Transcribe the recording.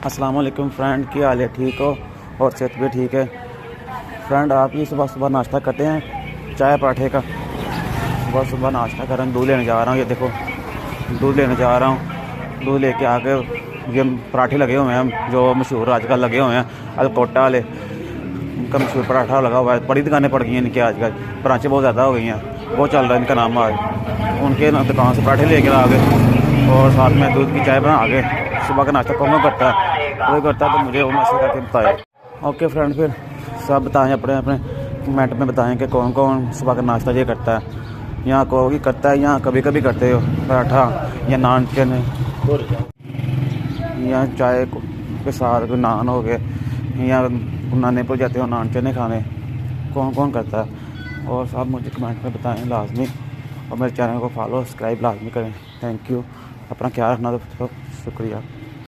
अस्सलाम वालेकुम फ्रेंड, क्या हाल है? ठीक हो और सेहत भी ठीक है? फ्रेंड, आप ये सुबह सुबह नाश्ता करते हैं चाय पराठे का? सुबह सुबह नाश्ता कर रहे हैं, दूध लेने जा रहा हूँ। ये देखो, दूध लेने जा रहा हूँ। दूध लेके आके ये पराठे लगे हुए हैं जो मशहूर आजकल लगे हुए हैं, अलकोटा वाले। उनका मशहूर पराठा लगा हुआ है। बड़ी दुकानें पड़ गई हैं इनकी आजकल, ब्रांचें बहुत ज़्यादा हो गई हैं। वो चल रहा है इनका नाम आज। उनके दुकान से पराठे लेकर आ गए और साथ में दूध की चाय बना के। सुबह का नाश्ता कौन करता है? वही करता है, तो मुझे वो मैसेज करके बताए। ओके फ्रेंड, फिर सब बताएं, अपने अपने कमेंट में बताएं कि कौन कौन सुबह का नाश्ता ये करता है। यहाँ कोई करता है, यहाँ कभी कभी करते हो पराठा या नान चने, या चाय के साथ नान हो गए, या नाने पर जाते हो नान चने खाने। कौन कौन करता है? और सब मुझे कमेंट में बताएं लाजमी, और मेरे चैनल को फॉलो सब्सक्राइब लाजमी करें। Thank you. अपना ख्याल रखना, तो शुक्रिया।